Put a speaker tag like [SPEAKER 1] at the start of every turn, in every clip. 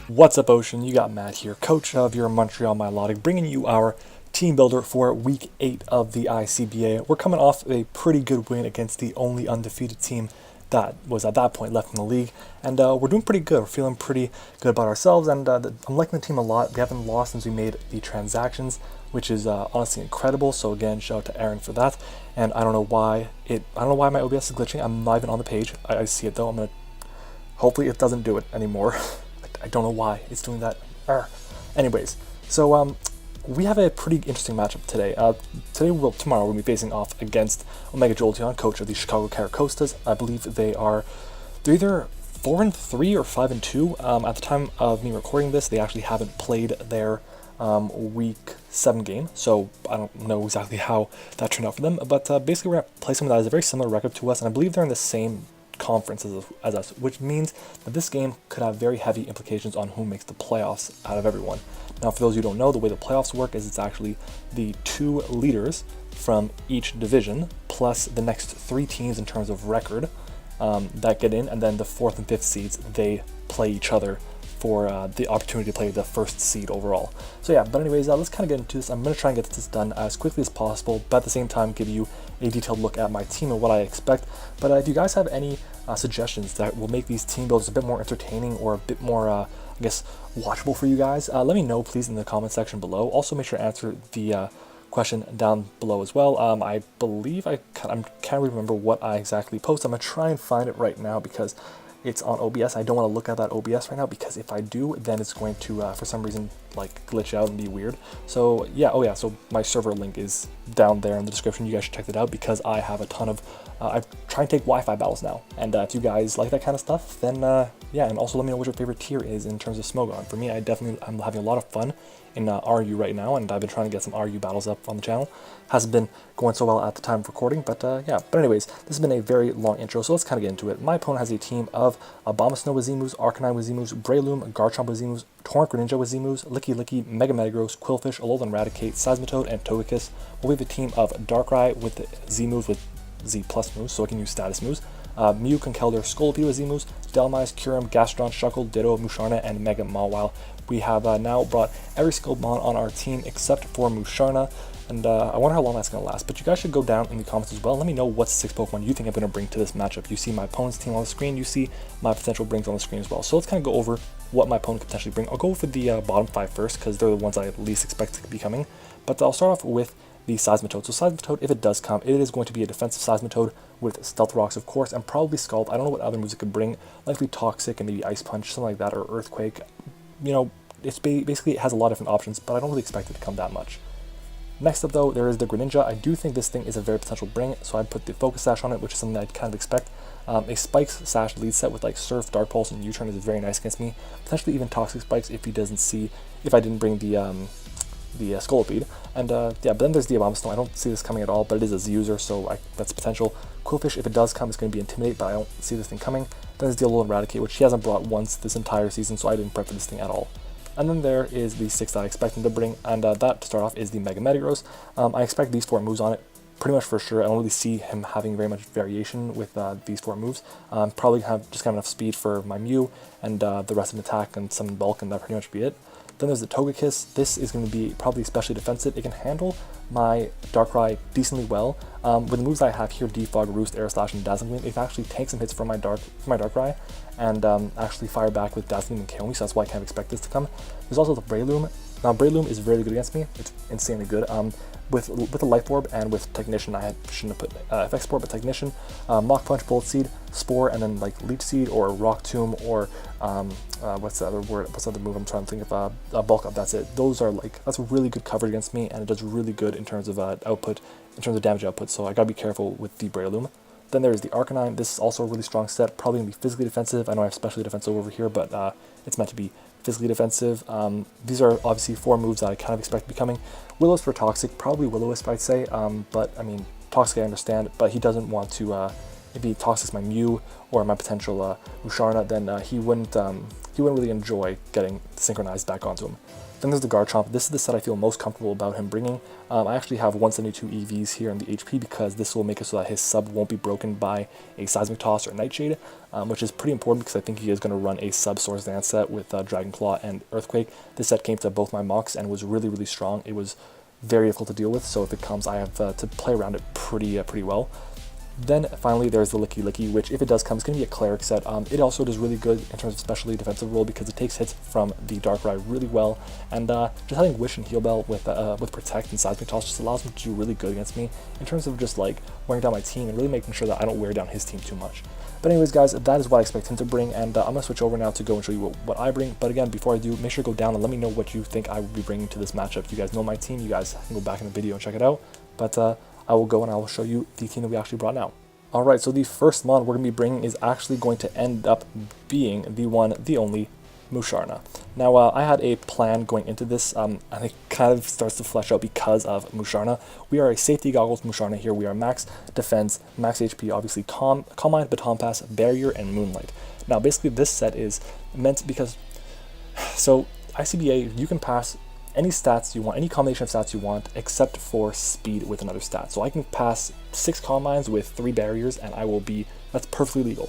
[SPEAKER 1] What's up, Ocean? You got Matt here, coach of your Montreal Milotics, bringing you our team builder for week 8 of the ICBA. We're coming off a pretty good win against the only undefeated team that was at that point left in the league, and we're doing pretty good. We're feeling pretty good about ourselves, and I'm liking the team a lot. We haven't lost since we made the transactions, which is honestly incredible. So again, shout out to Aaron for that. And I don't know why my OBS is glitching. I'm not even on the page. I see it though. Hopefully it doesn't do it anymore. I don't know why it's doing that. Anyways, so we have a pretty interesting matchup today. Tomorrow we'll be facing off against Omega Jolteon, coach of the Chicago Carracostas. I believe they're either 4-3 or 5-2. At the time of me recording this, they actually haven't played their week 7 game, so I don't know exactly how that turned out for them. But basically, we're gonna play someone that has a very similar record to us, and I believe they're in the same conference as us, which means that this game could have very heavy implications on who makes the playoffs out of everyone. Now, for those who don't know, the way the playoffs work is it's actually the 2 leaders from each division plus the next 3 teams in terms of record that get in, and then the 4th and 5th seeds, they play each other for the opportunity to play the 1st seed overall. So yeah, but anyways, let's kind of get into this. I'm going to try and get this done as quickly as possible, but at the same time give you a detailed look at my team and what I expect. But if you guys have any suggestions that will make these team builds a bit more entertaining or a bit more, I guess, watchable for you guys, let me know please in the comment section below. Also make sure to answer the question down below as well. I believe I can't really remember what I exactly posted. I'm going to try and find it right now because it's on OBS. I don't want to look at that OBS right now because if I do, then it's going to, for some reason, like glitch out and be weird. So yeah, so my server link is down there in the description. You guys should check it out because I have a ton of, I try and take Wi-Fi battles now. And if you guys like that kind of stuff, then yeah, and also let me know what your favorite tier is in terms of Smogon. For me, I'm having a lot of fun in RU right now, and I've been trying to get some RU battles up on the channel. Hasn't been going so well at the time of recording, but yeah. But anyways, this has been a very long intro, so let's kind of get into it. My opponent has a team of Abomasnow Wazimus, Arcanine Wazimus, Breloom, Garchomp Wazimus, Torrent Greninja Wazimus, Licky Licky, Mega Metagross, Quillfish, Alolan Raticate, Seismitoad, and Togekiss. We have a team of Darkrai with Z moves with Z plus moves, so I can use status moves. Mew, Conkeldurr, Scolipede with Z moves, Dhelmise, Kyurem, Gastrodon, Shuckle, Ditto, Musharna, and Mega Mawile. We have now brought every single Mon on our team except for Musharna, and I wonder how long that's going to last. But you guys should go down in the comments as well. Let me know what 6 Pokemon you think I'm going to bring to this matchup. You see my opponent's team on the screen, you see my potential brings on the screen as well. So let's kind of go over what my opponent could potentially bring. I'll go for the bottom 5 first because they're the ones I least expect to be coming. But I'll start off with the Seismitoad. So Seismitoad, if it does come, it is going to be a defensive Seismitoad with Stealth Rocks, of course, and probably Scald. I don't know what other moves it could bring, likely Toxic and maybe Ice Punch, something like that, or Earthquake. You know, it's basically it has a lot of different options, but I don't really expect it to come that much. Next up, though, there is the Greninja. I do think this thing is a very potential bring, so I'd put the Focus Sash on it, which is something I'd kind of expect. A Spikes Sash lead set with like Surf, Dark Pulse, and U-Turn is very nice against me. Potentially even Toxic Spikes if I didn't bring the Scolipede. And yeah, but then there's the Abomasnow. I don't see this coming at all, but it is a Z-user, so that's potential. Quillfish, if it does come, it's going to be Intimidate, but I don't see this thing coming. Then there's the Alolan Raticate, which he hasn't brought once this entire season, so I didn't prep for this thing at all. And then there is the 6 that I expect him to bring, and that to start off is the Mega Metagross. I expect these 4 moves on it, pretty much for sure. I don't really see him having very much variation with these 4 moves. Probably just got enough speed for my Mew, and the rest of attack and some bulk, and that pretty much be it. Then there's the Togekiss. This is going to be probably especially defensive. It can handle my Darkrai decently well. With the moves I have here, Defog, Roost, Air Slash, and Dazzling Gleam, it can actually take some hits from my Darkrai and actually fire back with Dazzling Gleam and kill me, so that's why I can't expect this to come. There's also the Breloom. Now, Breloom is really good against me. It's insanely good. With the Life Orb and with Technician, I shouldn't have put FX Sport, but Technician, Mach Punch, Bullet Seed, Spore, and then like Leech Seed or Rock Tomb or what's the other word? What's the other move I'm trying to think of? Bulk Up. That's it. That's really good coverage against me, and it does really good in terms of output, in terms of damage output. So I gotta be careful with the Breloom. Then there's the Arcanine. This is also a really strong set. Probably gonna be physically defensive. I know I have specially defensive over here, but it's meant to be physically defensive. These are obviously 4 moves that I kind of expect to be coming. Will-O-Wisp for Toxic, probably Will-O-Wisp I'd say, but I mean, Toxic I understand, but he doesn't want to, if he Toxics my Mew or my potential Musharna, then he wouldn't really enjoy getting synchronized back onto him. Then there's the Garchomp. This is the set I feel most comfortable about him bringing. I actually have 172 EVs here in the HP because this will make it so that his sub won't be broken by a Seismic Toss or Nightshade, which is pretty important because I think he is going to run a sub Swords Dance set with Dragon Claw and Earthquake. This set came to both my mocks and was really, really strong. It was very difficult to deal with, so if it comes, I have to play around it pretty well. Then finally there's the Licky, which if it does come, it's going to be a Cleric set. It also does really good in terms of especially defensive role because it takes hits from the Darkrai really well, and just having Wish and Heal Bell with Protect and Seismic Toss just allows him to do really good against me in terms of just like wearing down my team and really making sure that I don't wear down his team too much. But anyways, guys, that is what I expect him to bring, and I'm going to switch over now to go and show you what I bring. But again, before I do, make sure to go down and let me know what you think I would be bringing to this matchup. You guys know my team. You guys can go back in the video and check it out. But I will go and I will show you the team that we actually brought now. Alright, so the first mod we're going to be bringing is actually going to end up being the one, the only, Musharna. Now, I had a plan going into this, and it kind of starts to flesh out because of Musharna. We are a Safety Goggles Musharna here. We are max defense, max HP, obviously Calm Mind, Baton Pass, Barrier, and Moonlight. Now, basically, this set is meant because, so ICBA, you can pass any stats you want, any combination of stats you want, except for speed with another stat. So I can pass 6 Calm Minds with 3 barriers, and I will be, that's perfectly legal.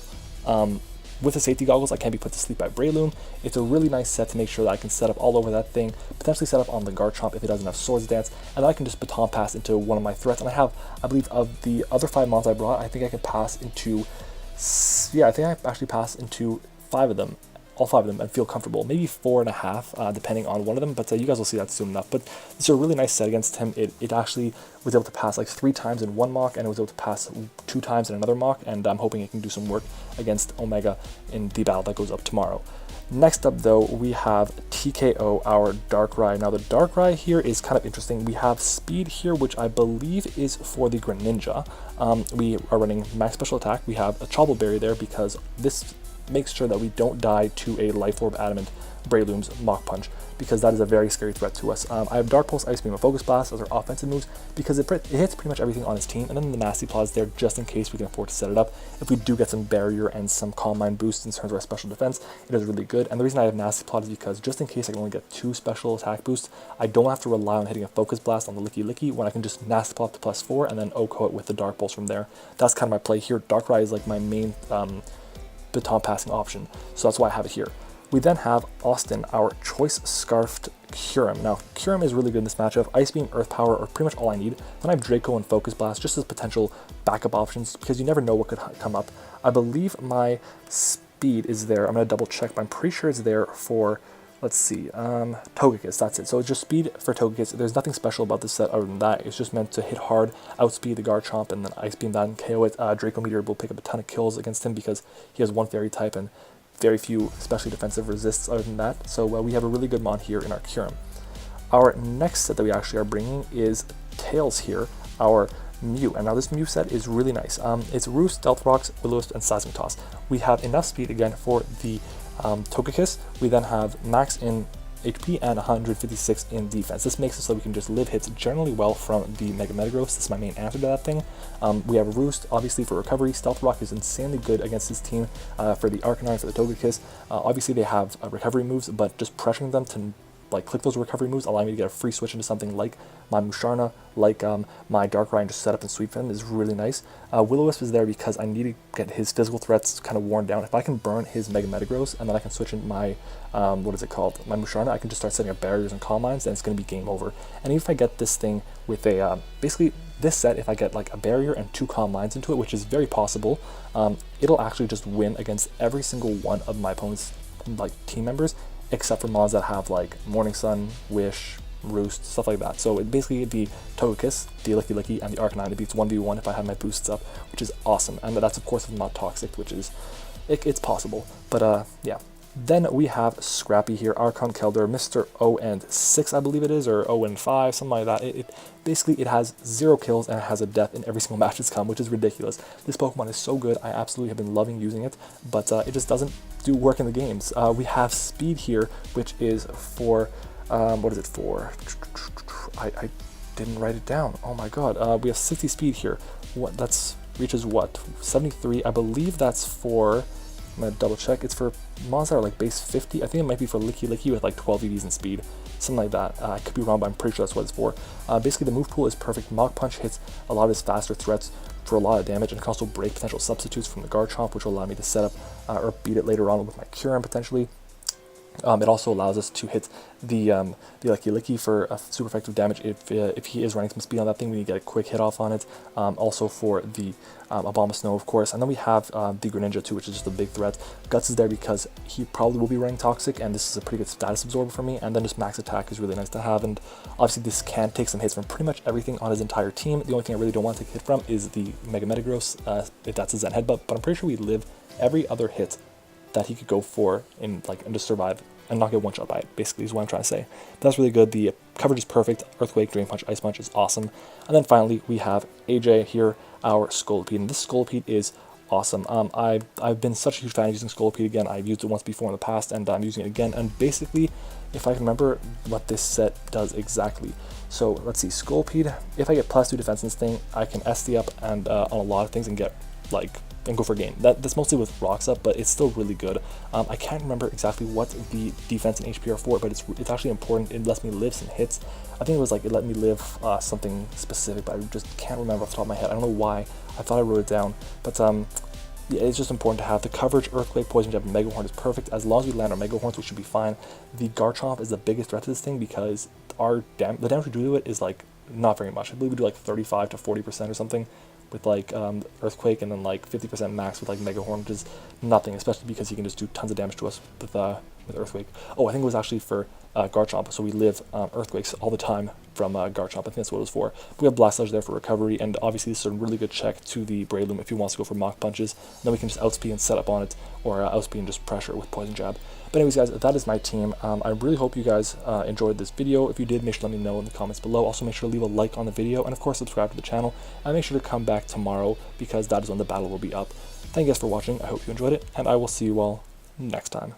[SPEAKER 1] With the Safety Goggles, I can't be put to sleep by Breloom. It's a really nice set to make sure that I can set up all over that thing, potentially set up on the Garchomp if it doesn't have Swords Dance, and then I can just Baton Pass into one of my threats. And I have, I believe, of the other 5 mons I brought, I think I can pass into, yeah, I think I actually pass into 5 of them. All 5 of them and feel comfortable, maybe 4.5 depending on one of them, but you guys will see that soon enough. But this is a really nice set against him. It actually was able to pass like 3 times in one mock, and it was able to pass 2 times in another mock, and I'm hoping it can do some work against Omega in the battle that goes up tomorrow. Next up though, we have TKO, our Darkrai. Now the Darkrai here is kind of interesting. We have speed here, which I believe is for the Greninja. We are running max special attack. We have a Chobble Berry there because this makes sure that we don't die to a Life Orb Adamant Breloom's Mach Punch, because that is a very scary threat to us. I have Dark Pulse, Ice Beam, and Focus Blast as our offensive moves because it hits pretty much everything on his team, and then the Nasty Claw is there just in case we can afford to set it up. If we do get some Barrier and some Calm Mind boosts in terms of our special defense, it is really good. And the reason I have Nasty Claw is because just in case I can only get 2 special attack boosts, I don't have to rely on hitting a Focus Blast on the Licky when I can just Nasty Claw up to +4 and then OHKO it with the Dark Pulse from there. That's kind of my play here. Darkrai is like my main Baton passing option, so that's why I have it here. We then have Austin, our Choice Scarfed Kyurem. Now, Kyurem is really good in this matchup. Ice Beam, Earth Power are pretty much all I need. Then I have Draco and Focus Blast just as potential backup options because you never know what could come up. I believe my speed is there. I'm going to double check, but I'm pretty sure it's there for, let's see, Togekiss, that's it. So it's just speed for Togekiss. There's nothing special about this set other than that. It's just meant to hit hard, outspeed the Garchomp, and then Ice Beam that and KO it. Draco Meteor will pick up a ton of kills against him because he has 1 Fairy type and very few especially defensive resists other than that. So we have a really good mon here in our Kyurem. Our next set that we actually are bringing is Tails here, our Mew. And now this Mew set is really nice. It's Roost, Stealth Rocks, Will-O-Wisp, and Seismic Toss. We have enough speed again for the Togekiss. We then have max in HP and 156 in defense. This makes it so we can just live hits generally well from the Mega Metagross. This is my main answer to that thing. We have Roost, obviously, for recovery. Stealth Rock is insanely good against this team for the Arcanine, for the Togekiss. Obviously, they have recovery moves, but just pressuring them to like click those recovery moves, allow me to get a free switch into something like my Musharna, like my Darkrai, and just set up and sweep him is really nice. Will-O-Wisp is there because I need to get his physical threats kind of worn down. If I can burn his Mega Metagross and then I can switch in my, what is it called, my Musharna, I can just start setting up barriers and Calm Minds, and it's going to be game over. And even if I get this thing with a, basically this set, if I get like a barrier and 2 Calm Minds into it, which is very possible, it'll actually just win against every single one of my opponent's like team members, except for mons that have like Morning Sun, Wish, Roost, stuff like that. So it basically the Togekiss, the Licky, and the Arcanine. It beats 1v1 if I have my boosts up, which is awesome. And that's of course not toxic, which is, it's possible. But yeah. Then we have Scrappy here, our Conkeldurr, Mr. O and 6, I believe it is, or O and 5, something like that. Basically, it has 0 kills and it has a death in every single match it's come, which is ridiculous. This Pokemon is so good, I absolutely have been loving using it, but it just doesn't do work in the games. We have Speed here, which is for, what is it for? I didn't write it down. Oh my god. We have 60 Speed here. That's reaches what? 73. I believe that's for, I'm gonna double check. It's for mons that are like base 50. I think it might be for Licky with like 12 EVs and speed. something like that. I could be wrong, but I'm pretty sure that's what it's for. Basically, the move pool is perfect. Mach Punch hits a lot of his faster threats for a lot of damage, and can also break potential substitutes from the Garchomp, which will allow me to set up or beat it later on with my Kyurem potentially. It also allows us to hit the Lucky Licky for super effective damage if he is running some speed on that thing. We need to get a quick hit off on it. Also for the Abomasnow, of course. And then we have the Greninja too, which is just a big threat. Guts is there because he probably will be running Toxic, and this is a pretty good status absorber for me. And then just Max Attack is really nice to have. And obviously this can take some hits from pretty much everything on his entire team. The only thing I really don't want to take a hit from is the Mega Metagross, if that's a Zen Headbutt. But I'm pretty sure we live every other hit that he could go for and just survive and not get one shot by it, basically, is what I'm trying to say. But that's really good. The coverage is perfect. Earthquake, Drain Punch, Ice Punch is awesome. And then finally, we have AJ here, our Scolipede. And this Scolipede is awesome. I've been such a huge fan of using Scolipede again. I've used it once before in the past, and I'm using it again. And basically, if I can remember what this set does exactly. So let's see, Scolipede, if I get +2 defense in this thing, I can SD up and on a lot of things and get and go for a game. That's mostly with rocks up, but it's still really good. I can't remember exactly what the defense and HP are for, but it's actually important. It lets me live some hits. I think it was it let me live something specific, but I just can't remember off the top of my head. I don't know why. I thought I wrote it down, but yeah, it's just important to have the coverage. Earthquake, Poison Jab, and Mega Horn is perfect. As long as we land our Mega Horns, we should be fine. The Garchomp is the biggest threat to this thing because the damage we do to it is not very much. I believe we do 35 to 40% or something with Earthquake, and then 50% max with Mega Horn, which is nothing, especially because he can just do tons of damage to us with Earthquake. Oh, I think it was actually for Garchomp, so we live Earthquakes all the time from Garchomp. I think that's what it was for. But we have Blast Sledge there for recovery, and obviously this is a really good check to the Breloom if he wants to go for Mach Punches. And then we can just outspeed and set up on it, or outspeed and just pressure with Poison Jab. But anyways, guys, that is my team. I really hope you guys enjoyed this video. If you did, make sure to let me know in the comments below. Also, make sure to leave a like on the video, and of course, subscribe to the channel. And make sure to come back tomorrow, because that is when the battle will be up. Thank you guys for watching. I hope you enjoyed it, and I will see you all next time.